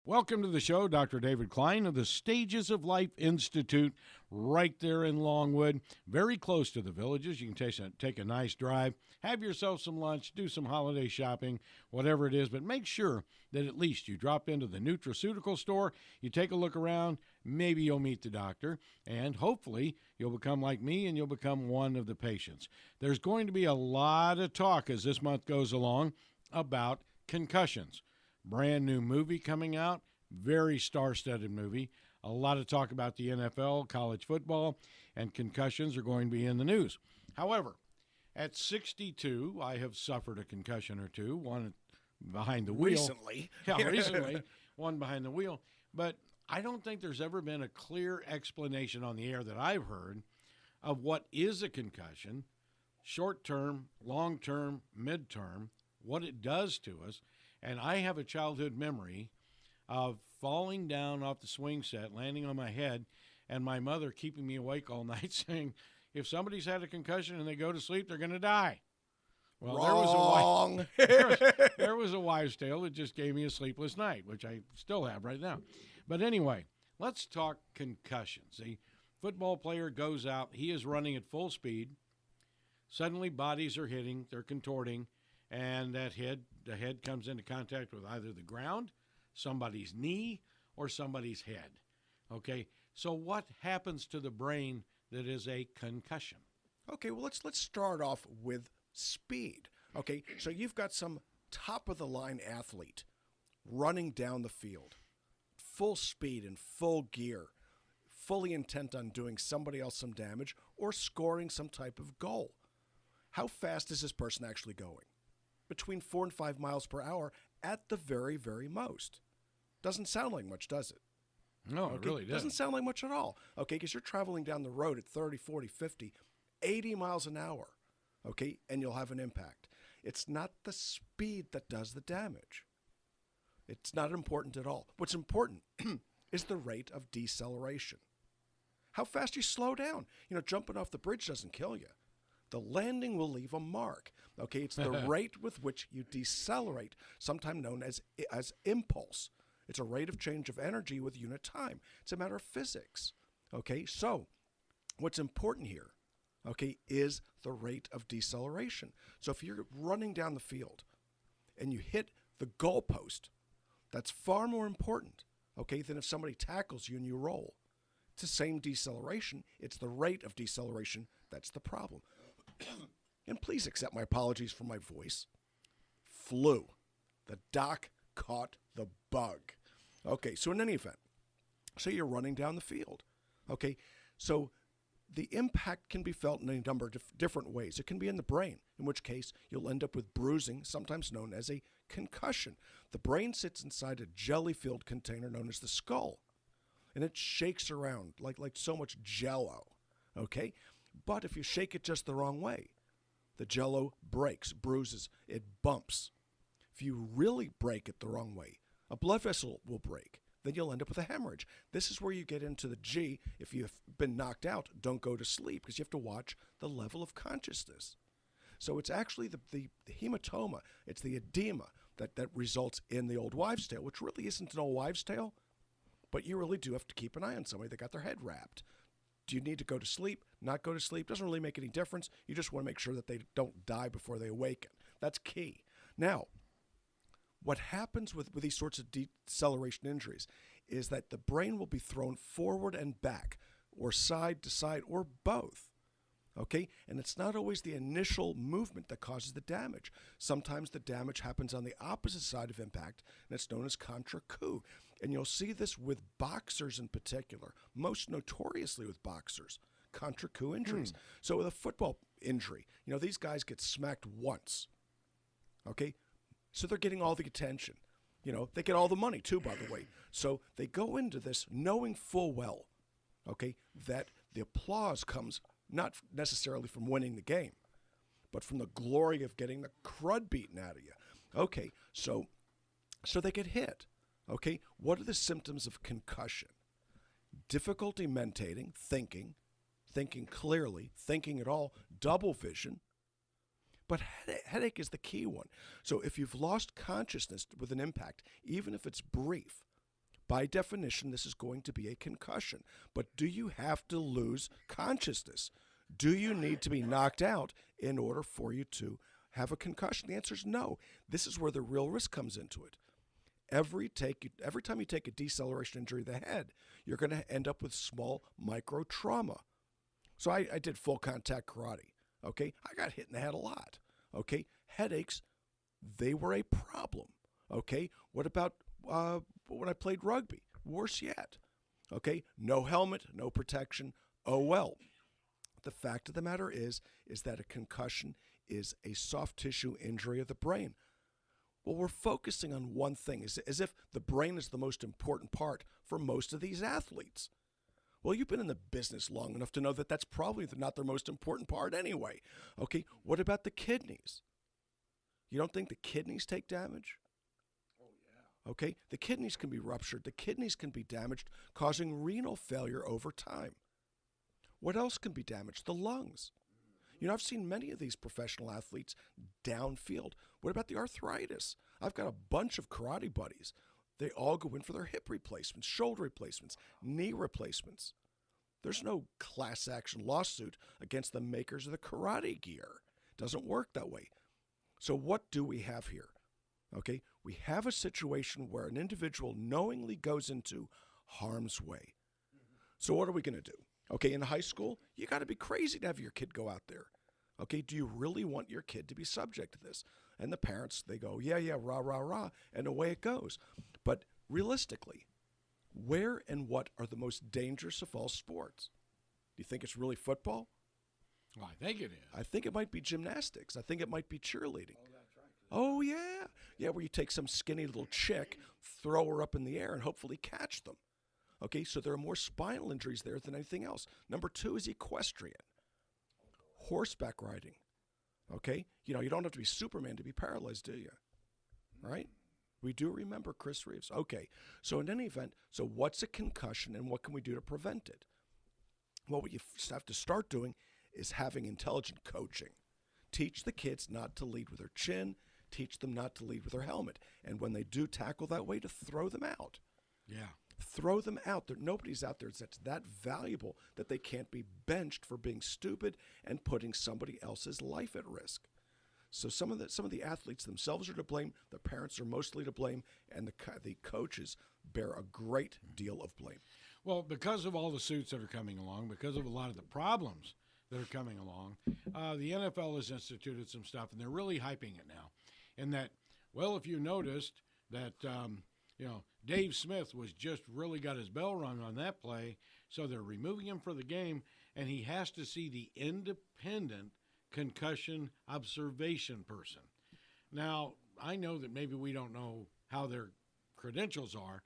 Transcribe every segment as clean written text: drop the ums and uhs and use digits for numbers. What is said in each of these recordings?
Welcome to the show, Dr. David Klein of the Stages of Life Institute, right there in Longwood, very close to the Villages. You can take a nice drive, have yourself some lunch, do some holiday shopping, whatever it is, but make sure that at least you drop into the nutraceutical store, you take a look around, maybe you'll meet the doctor, and hopefully you'll become like me and you'll become one of the patients. There's going to be a lot of talk as this month goes along about concussions. Brand new movie coming out, very star-studded movie. A lot of talk about the NFL, college football, and concussions are going to be in the news. However, at 62, I have suffered a concussion or two, one behind the wheel. Recently. Yeah, recently, one behind the wheel. But I don't think there's ever been a clear explanation on the air that I've heard of what is a concussion, short-term, long-term, mid-term, what it does to us. And I have a childhood memory of falling down off the swing set, landing on my head, and my mother keeping me awake all night saying, if somebody's had a concussion and they go to sleep, they're going to die. Well, Wrong. there was a wives' tale that just gave me a sleepless night, which I still have right now. But anyway, let's talk concussions. The football player goes out. He is running at full speed. Suddenly bodies are hitting. They're contorting. And the head comes into contact with either the ground, somebody's knee, or somebody's head. Okay, so what happens to the brain that is a concussion? Okay, well, let's start off with speed. Okay, so you've got some top-of-the-line athlete running down the field, full speed and full gear, fully intent on doing somebody else some damage or scoring some type of goal. How fast is this person actually going? Between 4 and 5 miles per hour at the very, very most. Doesn't sound like much, does it? No, it really doesn't. Doesn't sound like much at all. Okay, because you're traveling down the road at 30, 40, 50, 80 miles an hour. Okay, and you'll have an impact. It's not the speed that does the damage. It's not important at all. What's important is the rate of deceleration. How fast you slow down. Jumping off the bridge doesn't kill you. The landing will leave a mark. Okay, it's the rate with which you decelerate, sometimes known as impulse. It's a rate of change of energy with unit time. It's a matter of physics. Okay, so what's important here, okay, is the rate of deceleration. So if you're running down the field and you hit the goalpost, that's far more important, okay, than if somebody tackles you and you roll. It's the same deceleration. It's the rate of deceleration that's the problem. And please accept my apologies for my voice. Flu. The doc caught the bug. Okay, so in any event, so you're running down the field. Okay, so the impact can be felt in a number of different ways. It can be in the brain, in which case you'll end up with bruising, sometimes known as a concussion. The brain sits inside a jelly-filled container known as the skull, and it shakes around like so much Jell-O. Okay? But if you shake it just the wrong way, the Jell-O breaks, bruises, it bumps. If you really break it the wrong way, a blood vessel will break. Then you'll end up with a hemorrhage. This is where you get into the G. If you've been knocked out, don't go to sleep because you have to watch the level of consciousness. So it's actually the hematoma, it's the edema that results in the old wives' tale, which really isn't an old wives' tale, but you really do have to keep an eye on somebody that got their head wrapped. Do you need to go to sleep, not go to sleep? Doesn't really make any difference. You just want to make sure that they don't die before they awaken. That's key. Now, what happens with these sorts of deceleration injuries is that the brain will be thrown forward and back, or side to side, or both. Okay? And it's not always the initial movement that causes the damage. Sometimes the damage happens on the opposite side of impact, and it's known as contra coup. And you'll see this with boxers in particular, most notoriously with boxers, contra coup injuries. So with a football injury, these guys get smacked once. Okay? So they're getting all the attention. They get all the money too, by the way. So they go into this knowing full well, okay, that the applause comes not necessarily from winning the game, but from the glory of getting the crud beaten out of you. Okay, so they get hit. Okay, what are the symptoms of concussion? Difficulty mentating, thinking clearly, thinking at all, double vision. But headache is the key one. So if you've lost consciousness with an impact, even if it's brief, By definition, this is going to be a concussion. But do you have to lose consciousness? Do you need to be knocked out in order for you to have a concussion? The answer is no. This is where the real risk comes into it. Every time you take a deceleration injury to the head, you're going to end up with small micro trauma. So I did full contact karate. Okay, I got hit in the head a lot. Okay, headaches, they were a problem. Okay, what about when I played rugby? Worse yet. Okay, no helmet, no protection. Oh well. The fact of the matter is that a concussion is a soft tissue injury of the brain. Well, we're focusing on one thing, as if the brain is the most important part for most of these athletes. Well, you've been in the business long enough to know that that's probably not their most important part anyway. Okay, what about the kidneys? You don't think the kidneys take damage? Oh, yeah. Okay, the kidneys can be ruptured. The kidneys can be damaged, causing renal failure over time. What else can be damaged? The lungs. You know, I've seen many of these professional athletes downfield. What about the arthritis? I've got a bunch of karate buddies. They all go in for their hip replacements, shoulder replacements, knee replacements. There's no class action lawsuit against the makers of the karate gear. It doesn't work that way. So what do we have here? Okay, we have a situation where an individual knowingly goes into harm's way. So what are we going to do? Okay, in high school, you got to be crazy to have your kid go out there. Okay, do you really want your kid to be subject to this? And the parents, they go, yeah, rah, rah, rah, and away it goes. But realistically, where and what are the most dangerous of all sports? Do you think it's really football? Well, I think it is. I think it might be gymnastics. I think it might be cheerleading. Oh, that's right. Oh, yeah. Yeah, where you take some skinny little chick, throw her up in the air, and hopefully catch them. Okay, so there are more spinal injuries there than anything else. Number 2 is equestrian. Horseback riding. Okay, you know, you don't have to be Superman to be paralyzed, do you? Right? We do remember Chris Reeves. Okay, so in any event, so what's a concussion and what can we do to prevent it? Well, what you have to start doing is having intelligent coaching. Teach the kids not to lead with their chin. Teach them not to lead with their helmet. And when they do tackle that way, to throw them out. Yeah. Throw them out. Nobody's out there that's that valuable that they can't be benched for being stupid and putting somebody else's life at risk. So some of the athletes themselves are to blame. The parents are mostly to blame, and the coaches bear a great deal of blame. Well, because of all the suits that are coming along, because of a lot of the problems that are coming along, the NFL has instituted some stuff, and they're really hyping it now. In that, well, if you noticed that, Dave Smith was just really got his bell rung on that play, so they're removing him for the game, and he has to see the independent concussion observation person. Now, I know that maybe we don't know how their credentials are,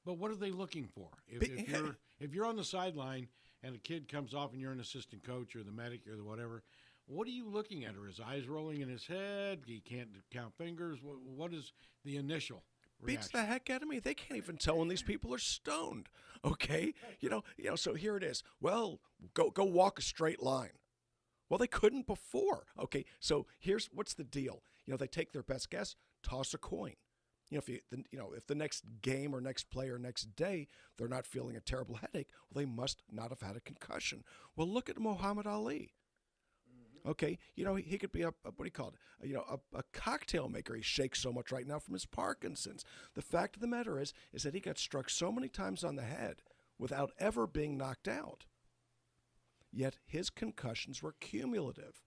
but what are they looking for? If you're on the sideline and a kid comes off and you're an assistant coach or the medic or the whatever, what are you looking at? Are his eyes rolling in his head? He can't count fingers? What is the initial reaction? Beats the heck out of me. They can't even tell when these people are stoned. Okay, So here it is. Well, go walk a straight line. Well, they couldn't before. Okay, so here's what's the deal. They take their best guess, toss a coin. If the next game or next play or next day they're not feeling a terrible headache, well, they must not have had a concussion. Well, look at Muhammad Ali. Okay, he could be a what do you call it? A cocktail maker. He shakes so much right now from his Parkinson's. The fact of the matter is that he got struck so many times on the head without ever being knocked out. Yet his concussions were cumulative.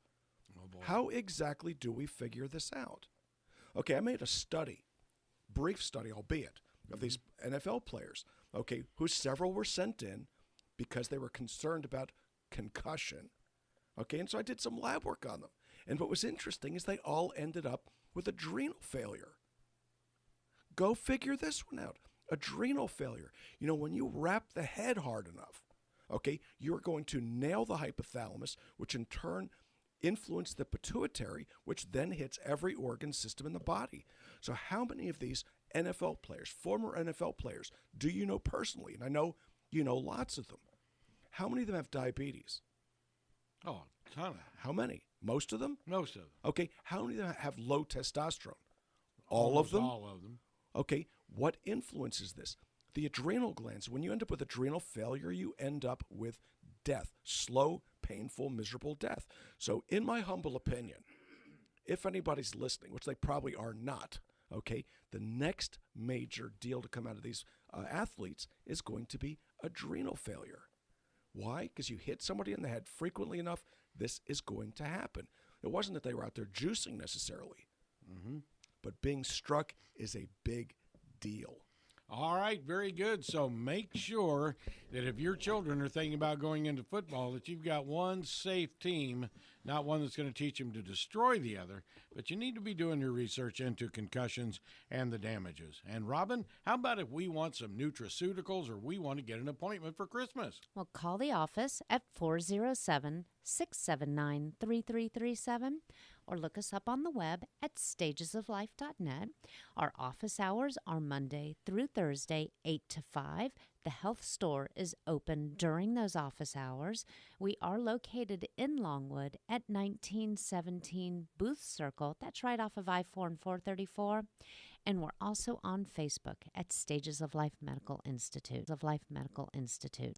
Oh, boy. How exactly do we figure this out? Okay, I made a study, brief study, albeit, of these NFL players. Okay, who several were sent in because they were concerned about concussion. Okay, and so I did some lab work on them. And what was interesting is they all ended up with adrenal failure. Go figure this one out. Adrenal failure. When you wrap the head hard enough, okay, you're going to nail the hypothalamus, which in turn influence the pituitary, which then hits every organ system in the body. So how many of these NFL players, former NFL players, do you know personally? And I know you know lots of them. How many of them have diabetes? Oh, a ton of them. How many? Most of them? Most of them. Okay, how many of them have low testosterone? All Almost of them? All of them. Okay, what influences this? The adrenal glands, when you end up with adrenal failure, you end up with death, slow, painful, miserable death. So in my humble opinion, if anybody's listening, which they probably are not, okay, the next major deal to come out of these athletes is going to be adrenal failure. Why? Because you hit somebody in the head frequently enough, this is going to happen. It wasn't that they were out there juicing necessarily, but being struck is a big deal. All right, very good. So make sure that if your children are thinking about going into football, that you've got one safe team, not one that's going to teach them to destroy the other, but you need to be doing your research into concussions and the damages. And Robin, how about if we want some nutraceuticals or we want to get an appointment for Christmas? Well, call the office at 407-679-3337 or look us up on the web at stagesoflife.net. Our office hours are Monday through Thursday, 8 to 5. The health store is open during those office hours. We are located in Longwood at 1917 Booth Circle. That's right off of I-4 and 434. And we're also on Facebook at Stages of Life Medical Institute.